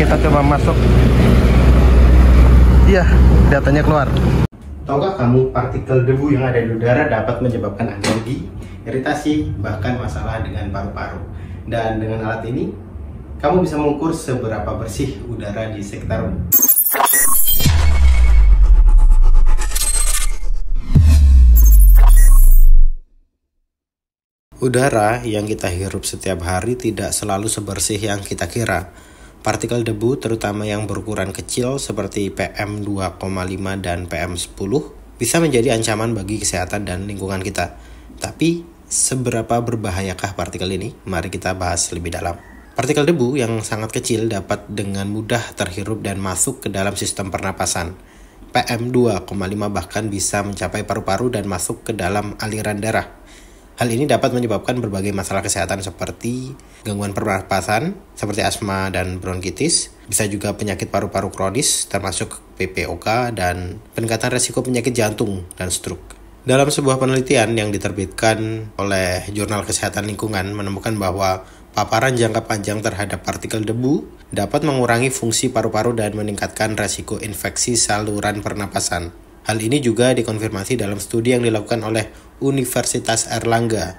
kita coba masuk. Iya, datanya keluar. Tahukah kamu partikel debu yang ada di udara dapat menyebabkan alergi, iritasi, bahkan masalah dengan paru-paru. Dan dengan alat ini, kamu bisa mengukur seberapa bersih udara di sekitarmu. Udara yang kita hirup setiap hari tidak selalu sebersih yang kita kira. Partikel debu, terutama yang berukuran kecil seperti PM2,5 dan PM10, bisa menjadi ancaman bagi kesehatan dan lingkungan kita. Tapi, seberapa berbahayakah partikel ini? Mari kita bahas lebih dalam. Partikel debu yang sangat kecil dapat dengan mudah terhirup dan masuk ke dalam sistem pernapasan. PM2,5 bahkan bisa mencapai paru-paru dan masuk ke dalam aliran darah. Hal ini dapat menyebabkan berbagai masalah kesehatan seperti gangguan pernapasan, seperti asma dan bronkitis, bisa juga penyakit paru-paru kronis, termasuk PPOK, dan peningkatan resiko penyakit jantung dan stroke. Dalam sebuah penelitian yang diterbitkan oleh Jurnal Kesehatan Lingkungan menemukan bahwa paparan jangka panjang terhadap partikel debu dapat mengurangi fungsi paru-paru dan meningkatkan resiko infeksi saluran pernapasan. Hal ini juga dikonfirmasi dalam studi yang dilakukan oleh Universitas Airlangga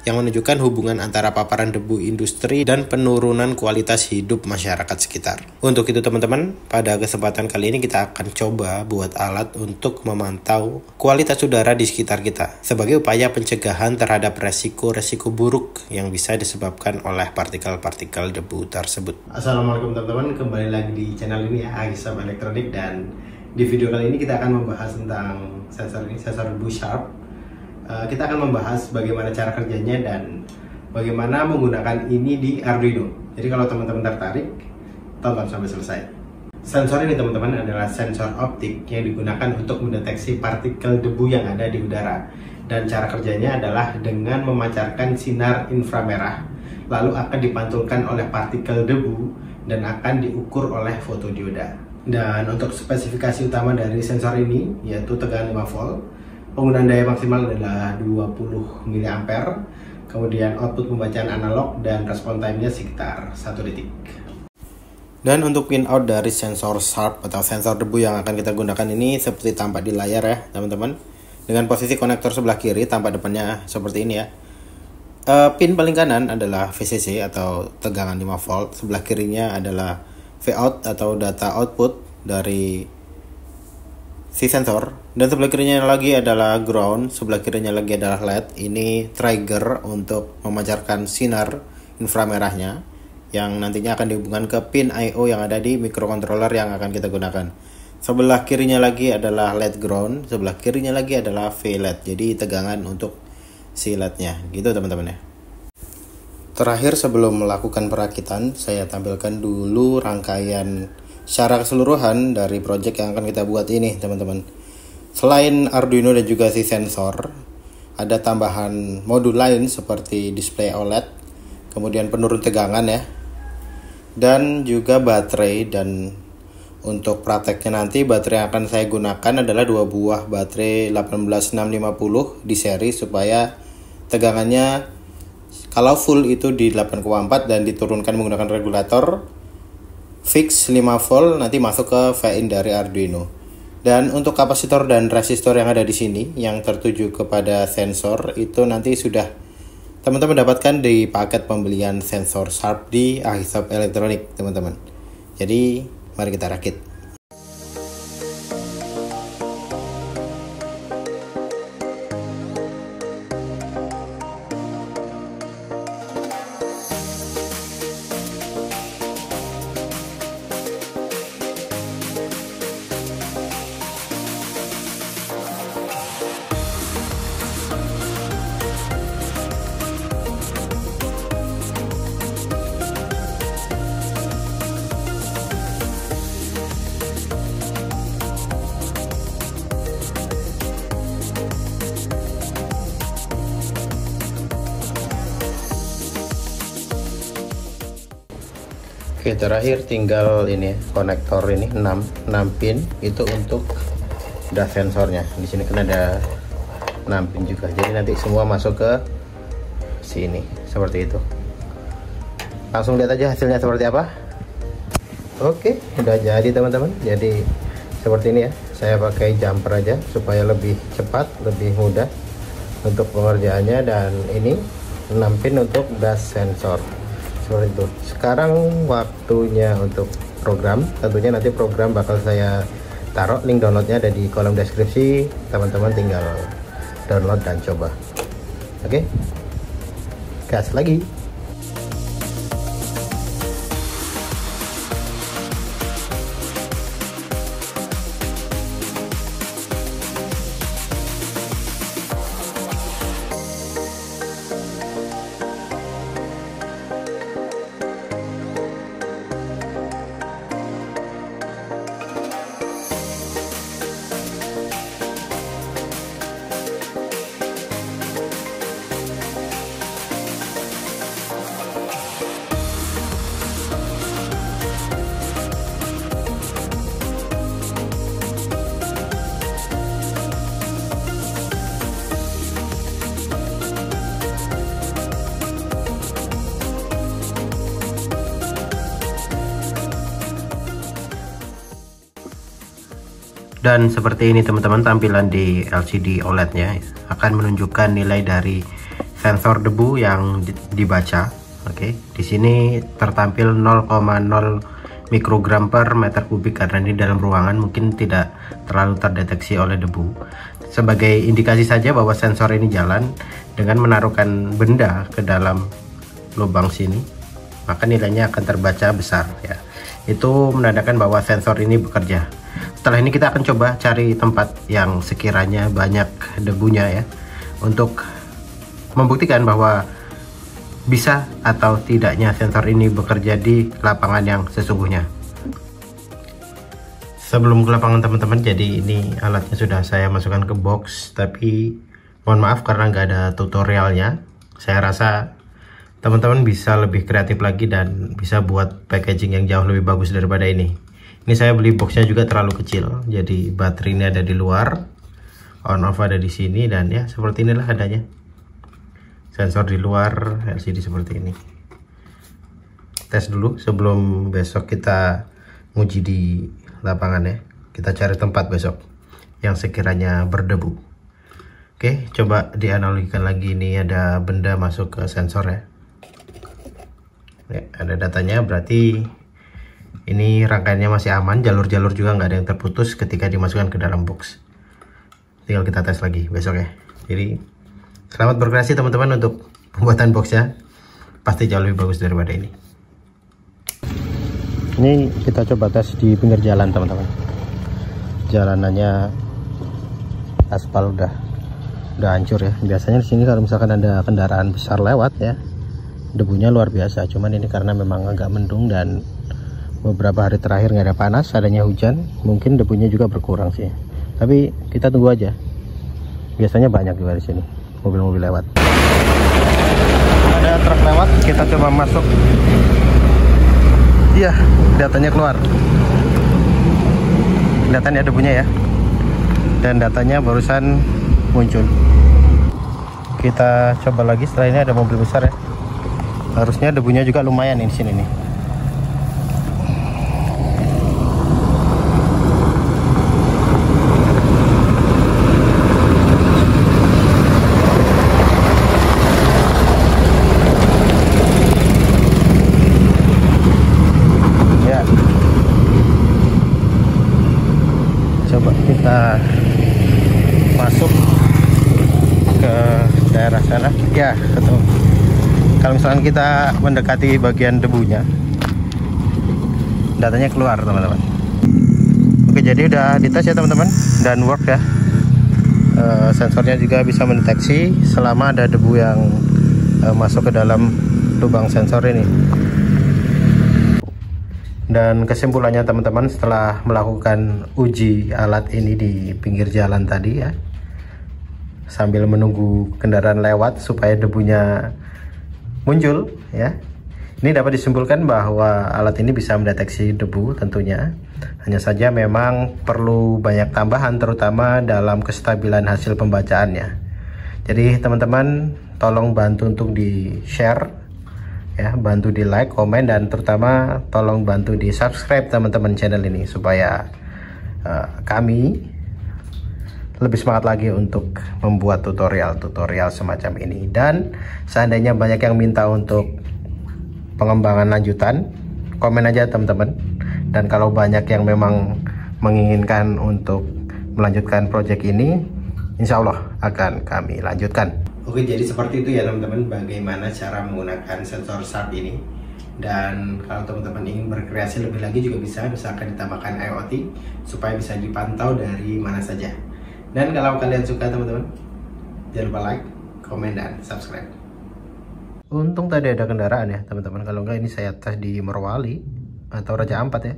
yang menunjukkan hubungan antara paparan debu industri dan penurunan kualitas hidup masyarakat sekitar. Untuk itu teman-teman, pada kesempatan kali ini kita akan coba buat alat untuk memantau kualitas udara di sekitar kita sebagai upaya pencegahan terhadap resiko-resiko buruk yang bisa disebabkan oleh partikel-partikel debu tersebut. Assalamualaikum teman-teman, kembali lagi di channel ini ya, Hisap Elektronik, dan di video kali ini kita akan membahas tentang sensor ini, sensor debu Sharp. Kita akan membahas bagaimana cara kerjanya dan bagaimana menggunakan ini di Arduino. Jadi kalau teman-teman tertarik, tonton sampai selesai. Sensor ini teman-teman adalah sensor optik yang digunakan untuk mendeteksi partikel debu yang ada di udara. Dan cara kerjanya adalah dengan memancarkan sinar inframerah, lalu akan dipantulkan oleh partikel debu dan akan diukur oleh fotodioda. Dan untuk spesifikasi utama dari sensor ini yaitu tegangan 5 volt, penggunaan daya maksimal adalah 20 mA, kemudian output pembacaan analog dan respon time-nya sekitar 1 detik. Dan untuk pin out dari sensor Sharp atau sensor debu yang akan kita gunakan ini seperti tampak di layar ya teman-teman. Dengan posisi konektor sebelah kiri, tampak depannya seperti ini ya. Pin paling kanan adalah VCC atau tegangan 5 volt, sebelah kirinya adalah Vout atau data output dari si sensor, dan sebelah kirinya lagi adalah ground, sebelah kirinya lagi adalah LED. Ini trigger untuk memancarkan sinar inframerahnya yang nantinya akan dihubungkan ke pin I/O yang ada di microcontroller yang akan kita gunakan. Sebelah kirinya lagi adalah LED ground, sebelah kirinya lagi adalah V-LED, jadi tegangan untuk si LED-nya gitu teman-teman ya. Terakhir sebelum melakukan perakitan, saya tampilkan dulu rangkaian secara keseluruhan dari project yang akan kita buat ini teman-teman. Selain Arduino dan juga si sensor, ada tambahan modul lain seperti display OLED, kemudian penurun tegangan ya, dan juga baterai. Dan untuk prakteknya nanti baterai yang akan saya gunakan adalah 2 buah baterai 18650 di seri supaya tegangannya kalau full itu di 8,4 dan diturunkan menggunakan regulator fix 5 volt nanti masuk ke V-in dari Arduino. Dan untuk kapasitor dan resistor yang ada di sini yang tertuju kepada sensor itu nanti sudah teman-teman dapatkan di paket pembelian sensor Sharp di Hisap Elektronik teman-teman. Jadi mari kita rakit. Oke, terakhir tinggal ini konektor ini 6 pin itu untuk das sensornya. Di sini kan ada 6 pin juga. Jadi nanti semua masuk ke sini seperti itu. Langsung lihat aja hasilnya seperti apa. Oke, udah jadi teman-teman. Jadi seperti ini ya. Saya pakai jumper aja supaya lebih cepat, lebih mudah untuk pengerjaannya. Dan ini 6 pin untuk gas sensor seperti itu. Sekarang waktunya untuk program. Tentunya nanti program bakal saya taruh, link downloadnya ada di kolom deskripsi. Teman-teman tinggal download dan coba. Oke, gas lagi. Dan seperti ini teman-teman tampilan di LCD OLED-nya, akan menunjukkan nilai dari sensor debu yang dibaca. Oke, di sini tertampil 0,0 mikrogram per meter kubik karena ini dalam ruangan, mungkin tidak terlalu terdeteksi oleh debu. Sebagai indikasi saja bahwa sensor ini jalan, dengan menaruhkan benda ke dalam lubang sini, maka nilainya akan terbaca besar ya. Itu menandakan bahwa sensor ini bekerja. Setelah ini kita akan coba cari tempat yang sekiranya banyak debunya ya, untuk membuktikan bahwa bisa atau tidaknya sensor ini bekerja di lapangan yang sesungguhnya. Sebelum ke lapangan teman-teman, jadi ini alatnya sudah saya masukkan ke box, tapi mohon maaf karena nggak ada tutorialnya. Saya rasa teman-teman bisa lebih kreatif lagi dan bisa buat packaging yang jauh lebih bagus daripada ini. Ini saya beli boxnya juga terlalu kecil, jadi baterainya ada di luar, on off ada di sini, dan ya seperti inilah adanya. Sensor di luar, LCD seperti ini. Tes dulu sebelum besok kita nguji di lapangan ya. Kita cari tempat besok yang sekiranya berdebu. Oke, coba dianalogikan lagi, ini ada benda masuk ke sensor ya. Ya, ada datanya, berarti ini rangkaiannya masih aman, jalur-jalur juga nggak ada yang terputus ketika dimasukkan ke dalam box. Tinggal kita tes lagi besok ya. Jadi selamat berkreasi teman-teman untuk pembuatan boxnya, pasti jauh lebih bagus daripada ini. Ini kita coba tes di pinggir jalan teman-teman. Jalanannya aspal udah hancur ya. Biasanya di sini kalau misalkan ada kendaraan besar lewat ya, debunya luar biasa. Cuman ini karena memang agak mendung dan beberapa hari terakhir nggak ada panas, adanya hujan, mungkin debunya juga berkurang sih. Tapi kita tunggu aja. Biasanya banyak juga di sini mobil-mobil lewat. Ada truk lewat, kita coba masuk. Iya, datanya keluar. Datanya debunya ya. Dan datanya barusan muncul. Kita coba lagi, setelah ini ada mobil besar ya. Harusnya debunya juga lumayan di sini nih. Coba kita masuk ke daerah sana ya, ketemu. Kalau misalkan kita mendekati bagian debunya, datanya keluar teman-teman. Oke, jadi udah dites ya teman-teman, dan work ya. Sensornya juga bisa mendeteksi selama ada debu yang masuk ke dalam lubang sensor ini. Dan kesimpulannya teman-teman, setelah melakukan uji alat ini di pinggir jalan tadi ya, sambil menunggu kendaraan lewat supaya debunya muncul ya, ini dapat disimpulkan bahwa alat ini bisa mendeteksi debu tentunya. Hanya saja memang perlu banyak tambahan, terutama dalam kestabilan hasil pembacaannya. Jadi teman-teman tolong bantu untuk di share Ya, bantu di like, komen, dan terutama tolong bantu di subscribe teman-teman channel ini supaya kami lebih semangat lagi untuk membuat tutorial semacam ini. Dan seandainya banyak yang minta untuk pengembangan lanjutan, komen aja teman-teman. Dan kalau banyak yang memang menginginkan untuk melanjutkan project ini, insya Allah akan kami lanjutkan. Oke, jadi seperti itu ya teman-teman, bagaimana cara menggunakan sensor SHARP ini. Dan kalau teman-teman ingin berkreasi lebih lagi juga bisa, misalkan ditambahkan IoT supaya bisa dipantau dari mana saja. Dan kalau kalian suka teman-teman, jangan lupa like, komen, dan subscribe. Untung tadi ada kendaraan ya teman-teman, kalau enggak ini saya tes di Morowali atau Raja Ampat ya.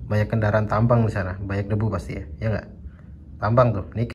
Banyak kendaraan tambang di sana, banyak debu pasti ya, ya enggak? Tambang tuh, nih.